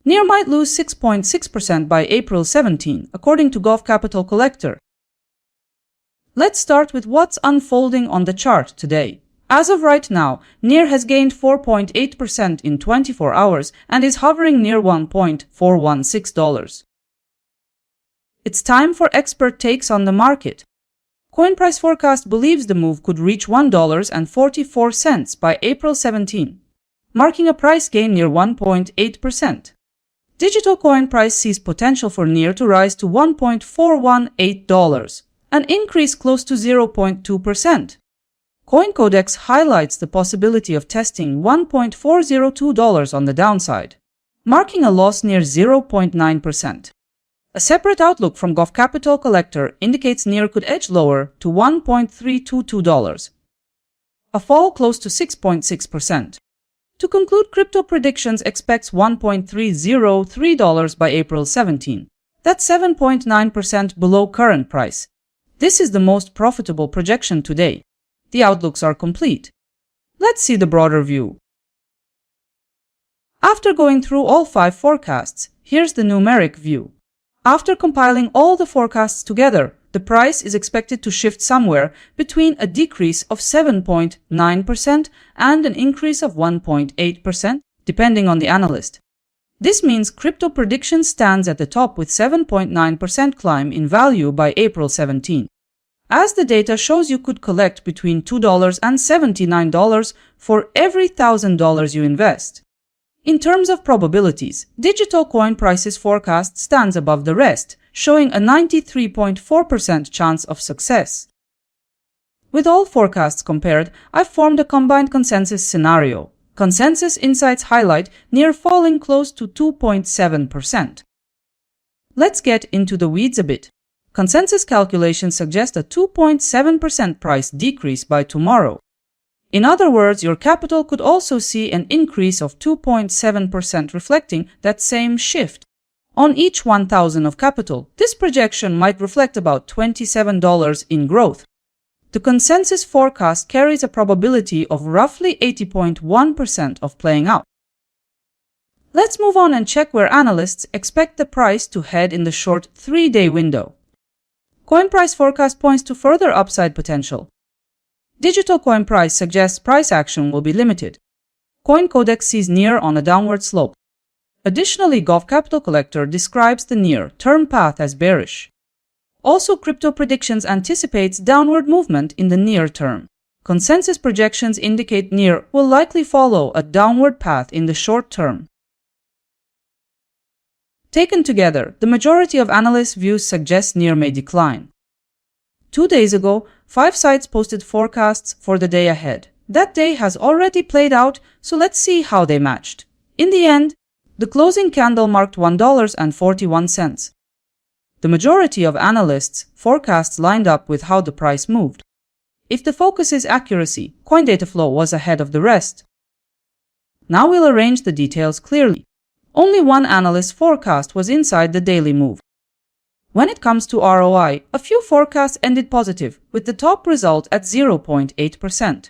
NEAR might lose 6.6% by April 17, according to Gulf Capital Collector. Let's start with what's unfolding on the chart today. As of right now, NEAR has gained 4.8% in 24 hours and is hovering near $1.416. It's time for expert takes on the market. Coin price forecast believes the move could reach $1.44 by April 17, marking a price gain near 1.8%. Digital coin price sees potential for NEAR to rise to $1.418, an increase close to 0.2%. CoinCodex highlights the possibility of testing $1.402 on the downside, marking a loss near 0.9%. A separate outlook from Gulf Capital Collector indicates NEAR could edge lower to $1.322, a fall close to 6.6%. To conclude, Crypto Predictions expects $1.303 by April 17. That's 7.9% below current price. This is the most profitable projection today. The outlooks are complete. Let's see the broader view. After going through all 5 forecasts, here's the numeric view. After compiling all the forecasts together, the price is expected to shift somewhere between a decrease of 7.9% and an increase of 1.8%, depending on the analyst. This means Crypto Prediction stands at the top with 7.9% climb in value by April 17. As the data shows, you could collect between $2 and $79 for every $1,000 you invest. In terms of probabilities, digital coin prices forecast stands above the rest, showing a 93.4% chance of success. With all forecasts compared, I've formed a combined consensus scenario. Consensus insights highlight NEAR falling close to 2.7%. Let's get into the weeds a bit. Consensus calculations suggest a 2.7% price decrease by tomorrow. In other words, your capital could also see an increase of 2.7%, reflecting that same shift. On each 1,000 of capital, this projection might reflect about $27 in growth. The consensus forecast carries a probability of roughly 80.1% of playing out. Let's move on and check where analysts expect the price to head in the short 3-day window. Coin price forecast points to further upside potential. Digital coin price suggests price action will be limited. CoinCodex sees NEAR on a downward slope. Additionally, Gulf Capital Collector describes the near-term path as bearish. Also, Crypto Predictions anticipates downward movement in the near term. Consensus projections indicate NEAR will likely follow a downward path in the short term. Taken together, the majority of analysts' views suggest NEAR may decline. 2 days ago, 5 sites posted forecasts for the day ahead. That day has already played out, so let's see how they matched. In the end, the closing candle marked $1.41. The majority of analysts' forecasts lined up with how the price moved. If the focus is accuracy, CoinDataFlow was ahead of the rest. Now we'll arrange the details clearly. Only one analyst's forecast was inside the daily move. When it comes to ROI, a few forecasts ended positive, with the top result at 0.8%.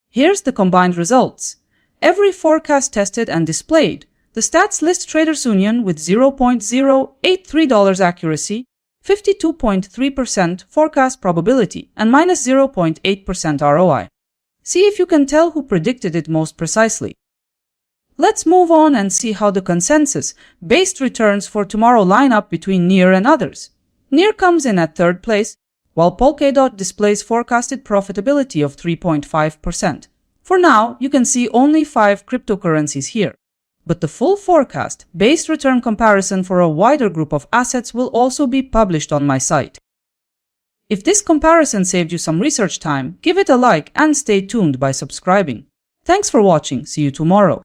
Here's the combined results. Every forecast tested and displayed. The stats list Traders Union with $0.083 accuracy, 52.3% forecast probability, and minus 0.8% ROI. See if you can tell who predicted it most precisely. Let's move on and see how the consensus-based returns for tomorrow line up between NEAR and others. NEAR comes in at 3rd place, while Polkadot displays forecasted profitability of 3.5%. For now, you can see only 5 cryptocurrencies here. But the full forecast-based return comparison for a wider group of assets will also be published on my site. If this comparison saved you some research time, give it a like and stay tuned by subscribing. Thanks for watching. See you tomorrow.